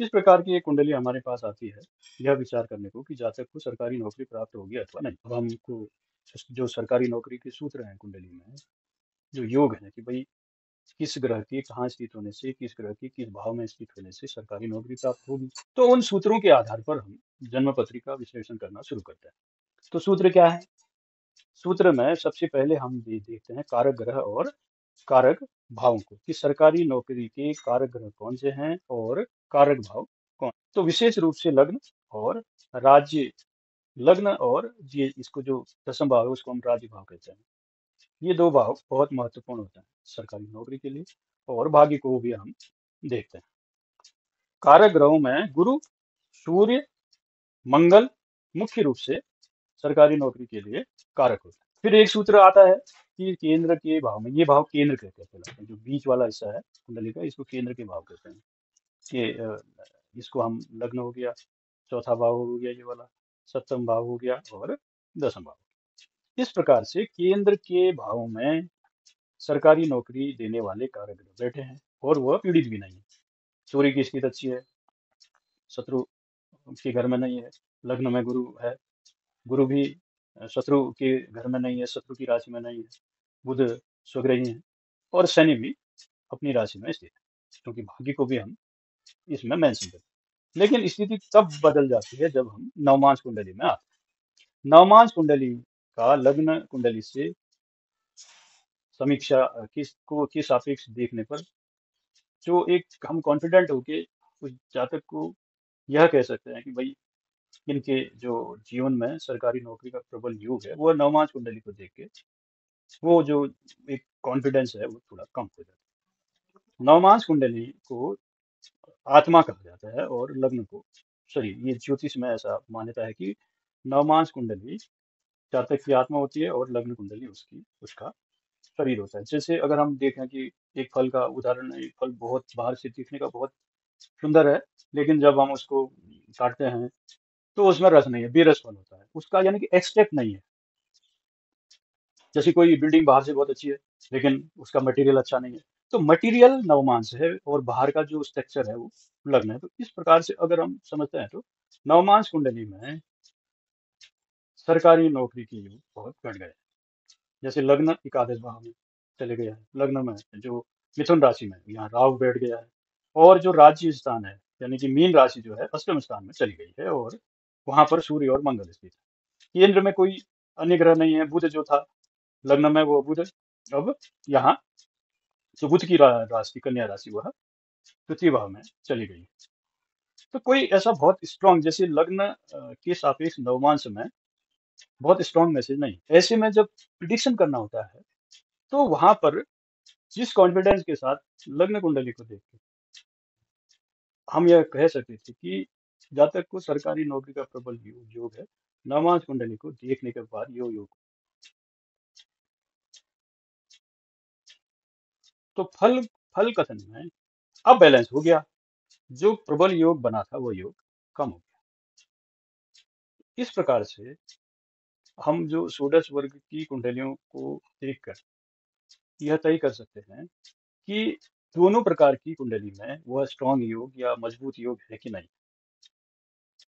इस प्रकार की एक कुंडली हमारे पास आती है यह विचार करने को कि जातक को सरकारी नौकरी प्राप्त होगी अथवा नहीं। अब हमको जो सरकारी नौकरी के सूत्र हैं कुंडली में, जो योग है कि भाई किस ग्रह के कहाँ स्थित होने से, किस ग्रह के किस भाव में स्थित होने से सरकारी नौकरी प्राप्त होगी, तो उन सूत्रों के आधार पर हम जन्म पत्री का विश्लेषण करना शुरू करते हैं। तो सूत्र क्या है? सूत्र में सबसे पहले हम देखते हैं कारक ग्रह और कारक भावों को कि सरकारी नौकरी के कारक ग्रह कौन से हैं और कारक भाव कौन। तो विशेष रूप से लग्न और राज्य, लग्न और ये इसको जो दशम भाव है उसको हम राज्य भाव कहते हैं। ये दो भाव बहुत महत्वपूर्ण होते हैं सरकारी नौकरी के लिए, और भाग्य को भी हम देखते हैं। कारक ग्रहों में गुरु, सूर्य, मंगल मुख्य रूप से सरकारी नौकरी के लिए कारक होते हैं। फिर एक सूत्र आता है कि केंद्र के भाव में, ये भाव केंद्र कहते हैं, जो बीच वाला हिस्सा है कुंडली का इसको केंद्र के भाव कहते हैं। कि इसको हम लग्न हो गया, चौथा भाव हो गया ये वाला, सप्तम भाव हो गया और दसम भाव। इस प्रकार से केंद्र के भाव में सरकारी नौकरी देने वाले कारक ग्रह बैठे हैं और वह पीड़ित भी नहीं है। सूर्य की स्थिति अच्छी है, शत्रु के घर में नहीं है, लग्न में गुरु है, गुरु भी शत्रु के घर में नहीं है, शत्रु की राशि में नहीं है, बुध स्वग्रही है और शनि भी अपनी राशि में स्थित है, क्योंकि भाग्य को भी हम इसमें मेंशन करते हैं। लेकिन स्थिति तब बदल जाती है जब हम नवमांश कुंडली में आते हैं। नवमांश कुंडली का लग्न कुंडली से समीक्षा के सापेक्ष देखने पर जो एक हम कॉन्फिडेंट होके उस जातक को यह कह सकते हैं कि भाई इनके जो जीवन में सरकारी नौकरी का प्रबल योग है, वो नवमांश कुंडली को देख के वो जो एक कॉन्फिडेंस है वो थोड़ा कम हो जाता है। नवमांश कुंडली को आत्मा कहा जाता है और लग्न को शरीर। ये ज्योतिष में ऐसा मान्यता है कि नवमांश कुंडली जातक की आत्मा होती है और लग्न कुंडली उसका शरीर होता है। जैसे अगर हम देखें कि एक फल का उदाहरण, एक फल बहुत बाहर से दिखने का बहुत सुंदर है, लेकिन जब हम उसको काटते हैं तो उसमें रस नहीं है, बेरस फल होता है उसका, यानी कि एक्सट्रैक्ट नहीं है। जैसे कोई बिल्डिंग बाहर से बहुत अच्छी है लेकिन उसका मटेरियल अच्छा नहीं है, तो मटेरियल नवमांश है और बाहर का जो स्ट्रक्चर है वो लग्न है। तो इस प्रकार से अगर हम समझते हैं तो नवमांश कुंडली में सरकारी नौकरी की योग बहुत घट गए। जैसे लग्न एकादश भाव में चले गया है, लग्न में जो मिथुन राशि में यहाँ राहु बैठ गया है, और जो राज्य स्थान है यानी कि मीन राशि जो है अष्टम स्थान में चली गई है और वहां पर सूर्य और मंगल स्थित है। केंद्र में कोई अन्य ग्रह नहीं है, बुध जो था लग्न में वो बुध अब यहाँ जो बुध की राशि कन्या राशि वह तृतीय भाव में चली गई। तो कोई ऐसा बहुत स्ट्रांग जैसे लग्न के सापेक्ष नवमांश में बहुत स्ट्रांग मैसेज नहीं। ऐसे में जब प्रिडिक्शन करना होता है तो वहां पर जिस कॉन्फिडेंस के साथ लग्न कुंडली को देख के हम यह कह सकते थे कि जातक को सरकारी नौकरी का प्रबल योग है, नवमांश कुंडली को देखने के बाद यो योग। तो फल फल कथन में अब बैलेंस हो गया, जो प्रबल योग बना था वो योग कम हो गया। इस प्रकार से हम जो षोडश वर्ग की कुंडलियों को देखकर यह तय कर सकते हैं कि दोनों प्रकार की कुंडली में वह स्ट्रांग योग या मजबूत योग है कि नहीं।